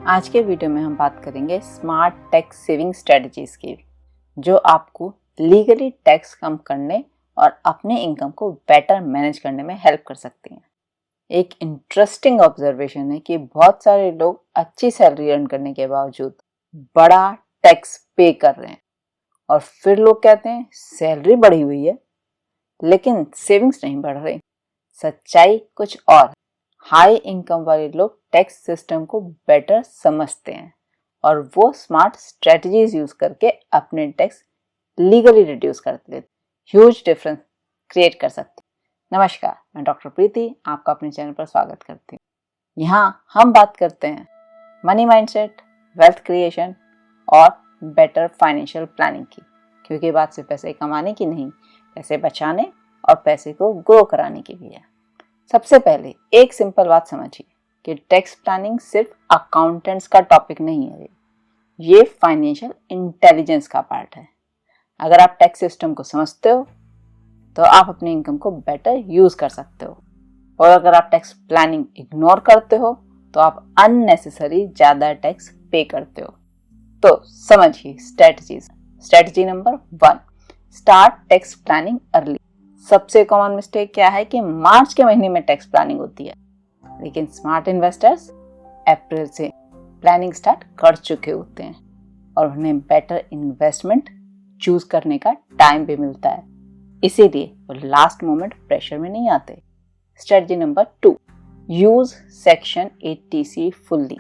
आज के वीडियो में हम बात करेंगे स्मार्ट टैक्स सेविंग स्ट्रेटजीज की, जो आपको लीगली टैक्स कम करने और अपने इनकम को बेटर मैनेज करने में हेल्प कर सकती हैं। एक इंटरेस्टिंग ऑब्जर्वेशन है कि बहुत सारे लोग अच्छी सैलरी अर्न करने के बावजूद बड़ा टैक्स पे कर रहे हैं और फिर लोग कहते हैं सैलरी बढ़ी हुई है लेकिन सेविंग्स नहीं बढ़ रही। सच्चाई कुछ और। हाई इनकम वाले लोग टैक्स सिस्टम को बेटर समझते हैं और वो स्मार्ट स्ट्रेटजीज यूज करके अपने टैक्स लीगली रिड्यूस कर देते, ह्यूज डिफरेंस क्रिएट कर सकते हैं। नमस्कार, मैं डॉक्टर प्रीति आपका अपने चैनल पर स्वागत करती हूँ। यहाँ हम बात करते हैं मनी माइंडसेट, वेल्थ क्रिएशन और बेटर फाइनेंशियल प्लानिंग की, क्योंकि बात सिर्फ पैसे कमाने की नहीं, पैसे बचाने और पैसे को ग्रो कराने की भी है। सबसे पहले एक सिंपल बात समझिए कि टैक्स प्लानिंग सिर्फ अकाउंटेंट्स का टॉपिक नहीं है, ये फाइनेंशियल इंटेलिजेंस का पार्ट है। अगर आप टैक्स सिस्टम को समझते हो तो आप अपनी इनकम को बेटर यूज कर सकते हो, और अगर आप टैक्स प्लानिंग इग्नोर करते हो तो आप अननेसेसरी ज्यादा टैक्स पे करते हो। तो समझिए strategies. Strategy number 1, start tax planning early. सबसे कॉमन मिस्टेक क्या है कि मार्च के महीने में टैक्स प्लानिंग होती है, लेकिन स्मार्ट इन्वेस्टर्स अप्रैल से प्लानिंग स्टार्ट कर चुके होते हैं और उन्हें बेटर इन्वेस्टमेंट चूज करने का टाइम भी मिलता है, इसीलिए वो लास्ट मोमेंट प्रेशर में नहीं आते। Strategy number 2, use section 80C fully.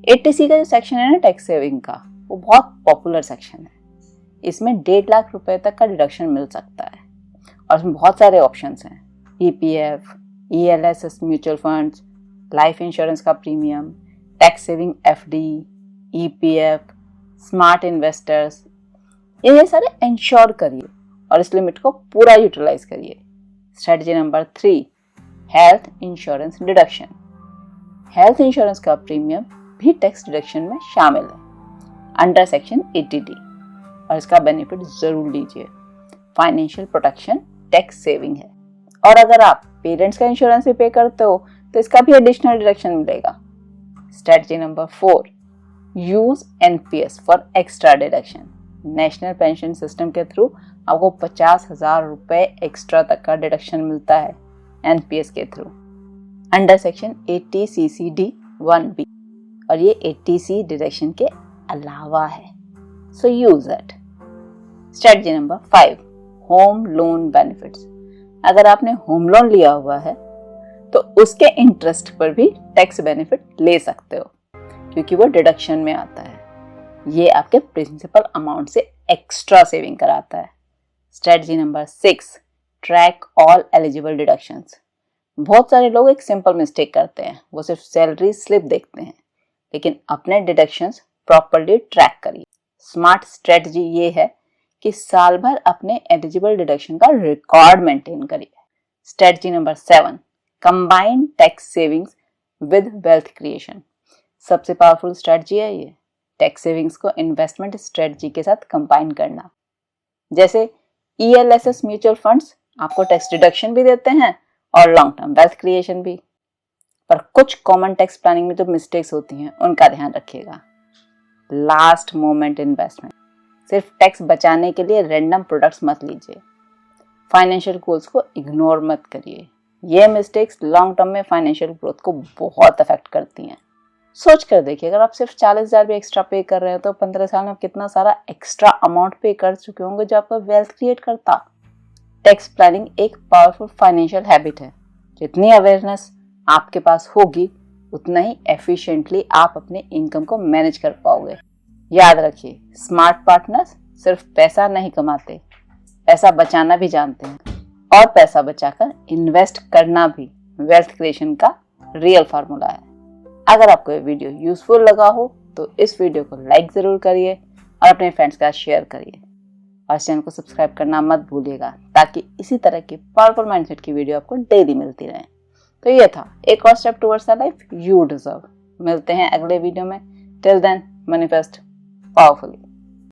80C का जो सेक्शन है ना टैक्स सेविंग का, वो बहुत पॉपुलर सेक्शन है। इसमें 1.5 लाख रुपए तक का डिडक्शन मिल सकता है और इसमें बहुत सारे ऑप्शंस हैं। EPF, ELSS mutual funds, life insurance का premium, tax saving FD, EPF, smart investors, ये सारे इंश्योर करिए और इस लिमिट को पूरा यूटिलाइज करिए। Strategy number 3, health insurance deduction. Health insurance का प्रीमियम भी टैक्स डिडक्शन में शामिल है अंडर सेक्शन 80D, और इसका बेनिफिट जरूर लीजिए। फाइनेंशियल प्रोटेक्शन टैक्स सेविंग है, और अगर आप पेरेंट्स का इंश्योरेंस भी पे करते हो तो इसका भी एडिशनल डिडक्शन मिलेगा। Strategy number 4, use NPS for extra deduction. National pension system के थ्रू आपको 50,000 रुपए एक्स्ट्रा तक का डिडक्शन मिलता है NPS के through under section 80CCD 1B, और ये 80C डिडक्शन के अलावा है, so use it. Strategy number 5, home loan benefits. अगर आपने होम लोन लिया हुआ है तो उसके इंटरेस्ट पर भी टैक्स बेनिफिट ले सकते हो, क्योंकि वो डिडक्शन में आता है। ये आपके प्रिंसिपल अमाउंट से एक्स्ट्रा सेविंग कराता है। Strategy number 6, track all eligible deductions. बहुत सारे लोग एक सिंपल मिस्टेक करते हैं, वो सिर्फ सैलरी स्लिप देखते हैं, लेकिन अपने डिडक्शंस प्रॉपर्ली ट्रैक करिए। स्मार्ट स्ट्रेटजी ये है कि साल भर अपने एलिजिबल डिडक्शन का रिकॉर्ड मेंटेन करिए। Strategy number 7, combine tax savings with wealth creation. सबसे पावरफुल स्ट्रेटजी है ये, टैक्स सेविंग्स को इन्वेस्टमेंट स्ट्रेटजी के साथ कंबाइन करना। जैसे ELSS म्यूचुअल फंड्स आपको टैक्स डिडक्शन भी देते हैं और लॉन्ग टर्म वेल्थ क्रिएशन भी। पर कुछ कॉमन टैक्स प्लानिंग में जो मिस्टेक्स होती हैं उनका ध्यान रखिएगा। लास्ट मोमेंट इन्वेस्टमेंट, सिर्फ टैक्स बचाने के लिए रैंडम प्रोडक्ट्स मत लीजिए। फाइनेंशियल गोल्स को इग्नोर मत करिए, ये मिस्टेक्स लॉन्ग टर्म में फाइनेंशियल ग्रोथ को बहुत अफेक्ट करती हैं। सोच कर देखिए, अगर आप सिर्फ 40,000 भी एक्स्ट्रा पे कर रहे हो तो 15 साल में आप कितना सारा एक्स्ट्रा अमाउंट पे कर चुके होंगे जो आपका वेल्थ क्रिएट करता। टैक्स प्लानिंग एक पावरफुल फाइनेंशियल हैबिट है। जितनी अवेयरनेस आपके पास होगी उतना ही एफिशिएंटली आप अपने इनकम को मैनेज कर पाओगे। याद रखिए, स्मार्ट पार्टनर्स सिर्फ पैसा नहीं कमाते, पैसा बचाना भी जानते हैं, और पैसा बचाकर इन्वेस्ट करना भी वेल्थ क्रिएशन का रियल फार्मूला है। अगर आपको ये वीडियो यूजफुल लगा हो तो इस वीडियो को लाइक जरूर करिए और अपने फ्रेंड्स के साथ शेयर करिए, और चैनल को सब्सक्राइब करना मत भूलिएगा, ताकि इसी तरह की पावरफुल माइंडसेट की वीडियो आपको डेली मिलती रहे। तो ये था एक और step towards the life you deserve. मिलते हैं अगले वीडियो में। Till then manifest powerfully.